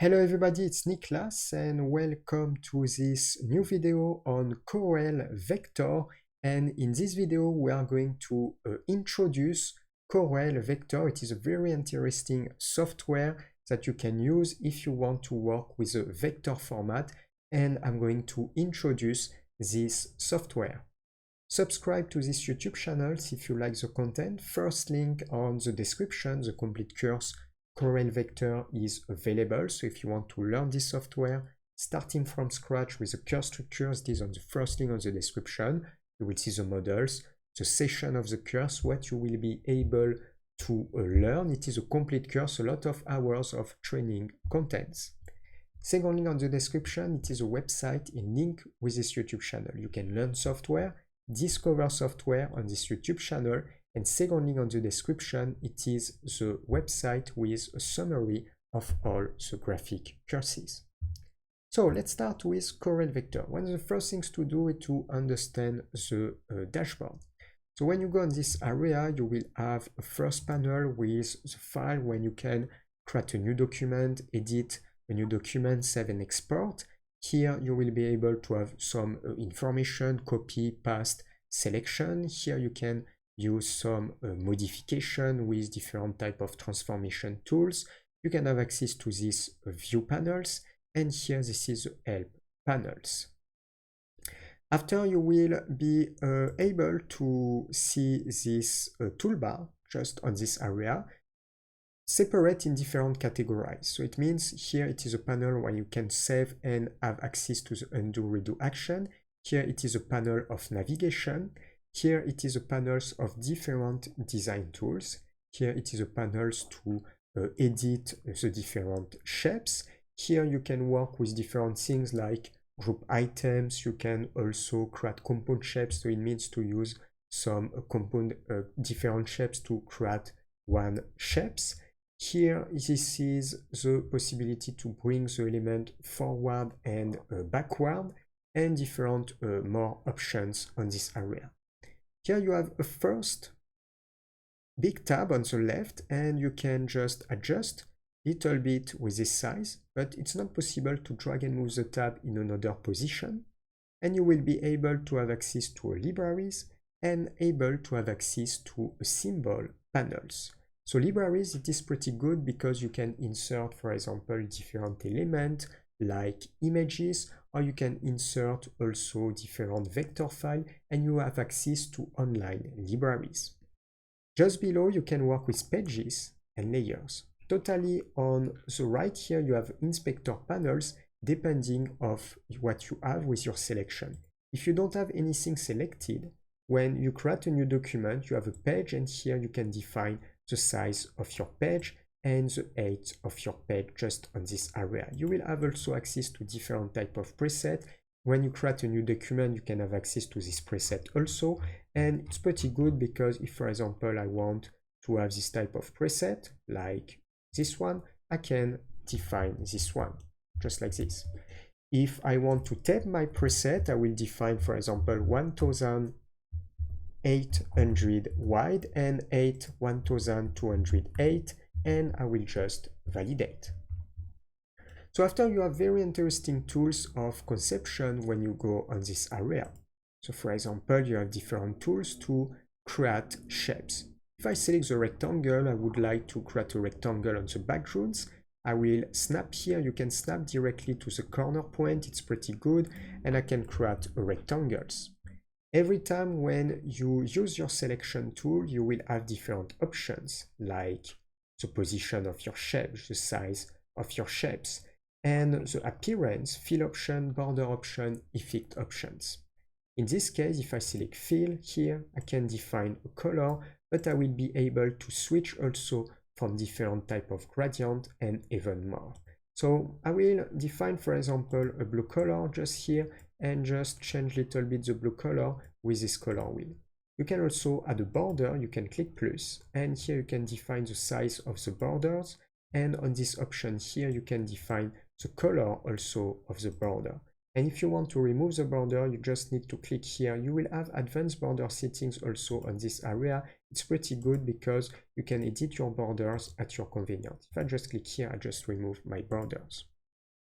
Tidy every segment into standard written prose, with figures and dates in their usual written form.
Hello everybody, it's Niklas and welcome to this new video on Corel Vector. And in this video we are going to introduce Corel Vector. It is a very interesting software that you can use if you want to work with a vector format, and I'm going to introduce this software. Subscribe to this YouTube channel if you like the content. First link on the description, the complete course Corel Vector is available. So if you want to learn this software, starting from scratch with the course structures, this is on the first link on the description. You will see the models, the session of the course, what you will be able to learn. It is a complete course, a lot of hours of training contents. Second link on the description, it is a website in link with this YouTube channel. You can learn software, discover software on this YouTube channel, and second link on the description, it is the website with a summary of all the graphic courses. So let's start with Corel Vector. One of the first things to do is to understand the dashboard. So when you go on this area, you will have a first panel with the file when you can create a new document, edit a new document, save and export. Here you will be able to have some information, copy, paste, selection. Here you can use some modification with different type of transformation tools. You can have access to these view panels, and here this is the help panels. After, you will be able to see this toolbar just on this area, separate in different categories. So it means here it is a panel where you can save and have access to the undo redo action. Here it is a panel of navigation. Here it is a panels of different design tools. Here it is a panels to edit the different shapes. Here you can work with different things like group items. You can also create compound shapes, so it means to use some compound different shapes to create one shapes. Here this is the possibility to bring the element forward and backward, and different more options on this area. Here you have a first big tab on the left, and you can just adjust a little bit with this size, but it's not possible to drag and move the tab in another position. And you will be able to have access to libraries and able to have access to symbol panels. So libraries, it is pretty good because you can insert, for example, different elements like images, or you can insert also different vector files, and you have access to online libraries. Just below, you can work with pages and layers. Totally on the right here, you have inspector panels depending of what you have with your selection. If you don't have anything selected, when you create a new document, you have a page, and here you can define the size of your page and the height of your page just on this area. You will have also access to different type of preset. When you create a new document, you can have access to this preset also, and it's pretty good because if, for example, I want to have this type of preset like this one, I can define this one just like this. If I want to tab my preset, I will define, for example, 1800 wide and 1208, and I will just validate. So after, you have very interesting tools of conception when you go on this area. So for example, you have different tools to create shapes. If I select the rectangle, I would like to create a rectangle on the backgrounds. I will snap here. You can snap directly to the corner point. It's pretty good, and I can create rectangles. Every time when you use your selection tool, you will have different options like the position of your shapes, the size of your shapes, and the appearance, fill option, border option, effect options. In this case, if I select fill here, I can define a color, but I will be able to switch also from different type of gradient and even more. So I will define, for example, a blue color just here, and just change a little bit the blue color with this color wheel. You can also add a border. You can click plus, and here you can define the size of the borders, and on this option here you can define the color also of the border. And if you want to remove the border, you just need to click here. You will have advanced border settings also on this area. It's pretty good because you can edit your borders at your convenience. If I just click here, I just remove my borders.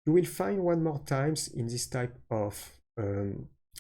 You will find one more times in this type of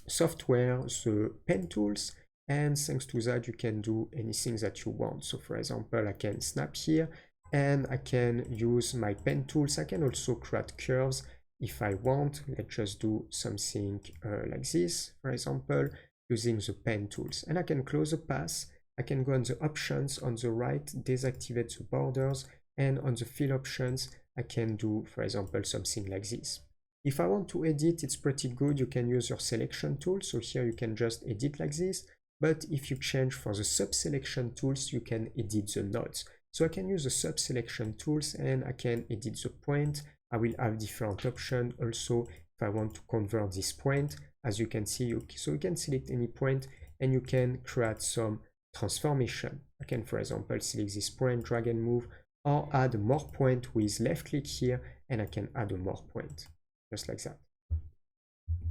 software the pen tools, and thanks to that you can do anything that you want. So for example, I can snap here and I can use my pen tools. I can also create curves if I want. Let's just do something like this, for example, using the pen tools. And I can close the path. I can go on the options on the right, deactivate the borders, and on the fill options, I can do, for example, something like this. If I want to edit, it's pretty good. You can use your selection tool. So here you can just edit like this. But if you change for the sub-selection tools, you can edit the nodes. So I can use the sub-selection tools and I can edit the point. I will have different options also if I want to convert this point. As you can see, so you can select any point and you can create some transformation. I can, for example, select this point, drag and move, or add more point with left click here, and I can add a more point, just like that.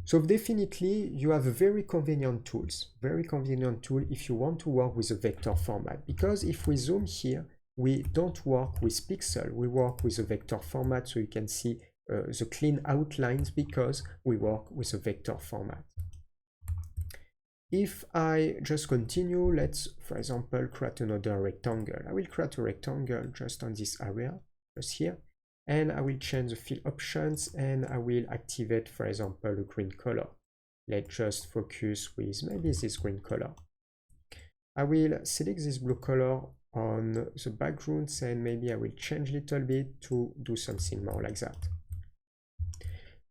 So definitely you have a very convenient tool if you want to work with a vector format, because if we zoom here, we don't work with pixel, we work with a vector format, so you can see the clean outlines because we work with a vector format. If I just continue, let's, for example, create another rectangle. I will create a rectangle just on this area, just here, and I will change the fill options and I will activate, for example, a green color. Let's just focus with maybe this green color. I will select this blue color on the backgrounds and maybe I will change a little bit to do something more like that.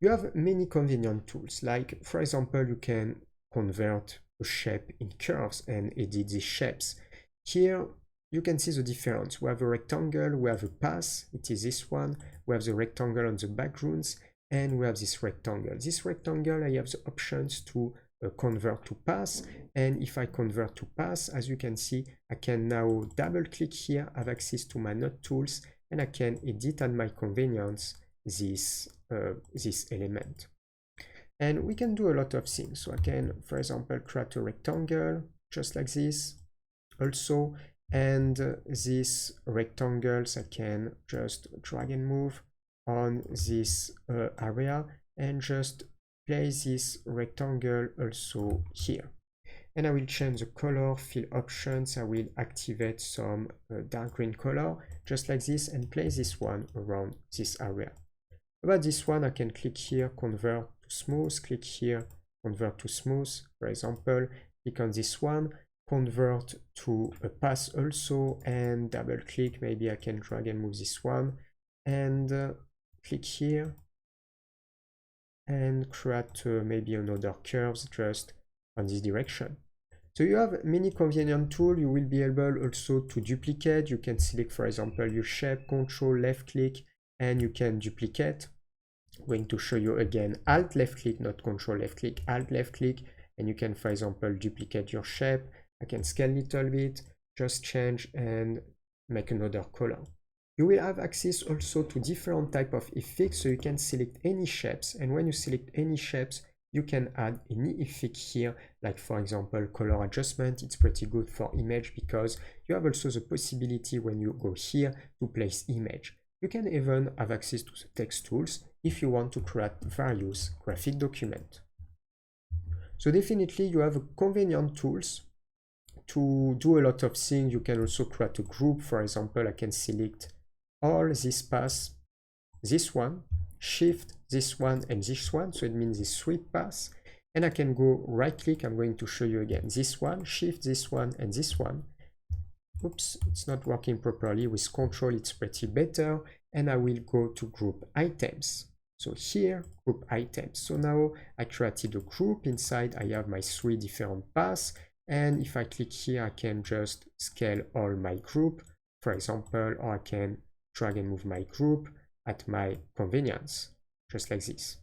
You have many convenient tools, like, for example, you can convert a shape in curves and edit these shapes. Here you can see the difference. We have a rectangle, we have a path, it is this one, we have the rectangle on the backgrounds, and we have this rectangle. This rectangle, I have the options to convert to path, and if I convert to path, as you can see, I can now double click here, have access to my node tools, and I can edit at my convenience this element. And we can do a lot of things. So I can, for example, create a rectangle just like this also, and these rectangles I can just drag and move on this area and just place this rectangle also here. And I will change the color, fill options, I will activate some dark green color just like this and place this one around this area. About this one, I can click here, convert to smooth, click here, convert to smooth, for example, click on this one, convert to a path also, and double click, maybe I can drag and move this one, and click here, and create maybe another curves just on this direction. So you have many convenient tools. You will be able also to duplicate. You can select, for example, your shape, control, left click, and you can duplicate. I'm going to show you again alt left click, not control left click, alt left click, and you can, for example, duplicate your shape. I can scale a little bit, just change and make another color. You will have access also to different type of effects, so you can select any shapes, and when you select any shapes, you can add any effect here, like for example color adjustment. It's pretty good for image because you have also the possibility when you go here to place image. You can even have access to the text tools if you want to create various graphic documents. So definitely you have convenient tools to do a lot of things. You can also create a group. For example, I can select all this paths, this one, shift this one and this one, so it means this three paths, and I can go right click. I'm going to show you again this one, shift this one and this one. Oops, it's not working properly. With control it's pretty better, and I will go to group items. So here, group items. So now I created a group. Inside I have my three different paths, and if I click here I can just scale all my group, for example, or I can drag and move my group at my convenience, just like this.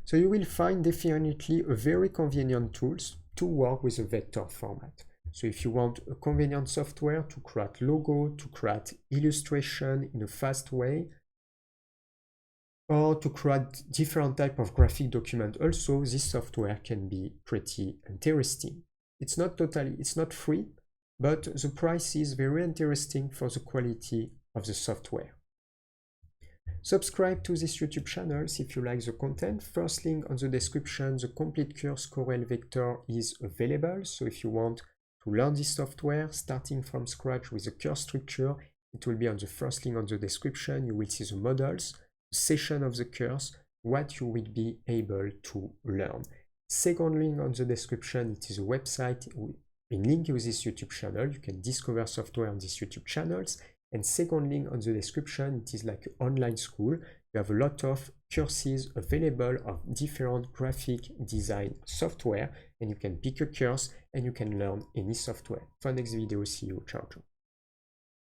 So you will find definitely a very convenient tools to work with a vector format. So if you want a convenient software to create logo, to create illustration in a fast way, or to create different type of graphic document. Also, this software can be pretty interesting. It's not free, but the price is very interesting for the quality of the software. Subscribe to this YouTube channel if you like the content. First link on the description, the complete course Corel Vector is available. So if you want to learn this software starting from scratch with the course structure, it will be on the first link on the description. You will see the models, the session of the course, what you will be able to learn. Second link on the description, it is a website in link with this YouTube channel. You can discover software on these YouTube channels. And second link on the description, it is like an online school. You have a lot of courses available of different graphic design software, and you can pick a course and you can learn any software. For next video, see you. Ciao, ciao.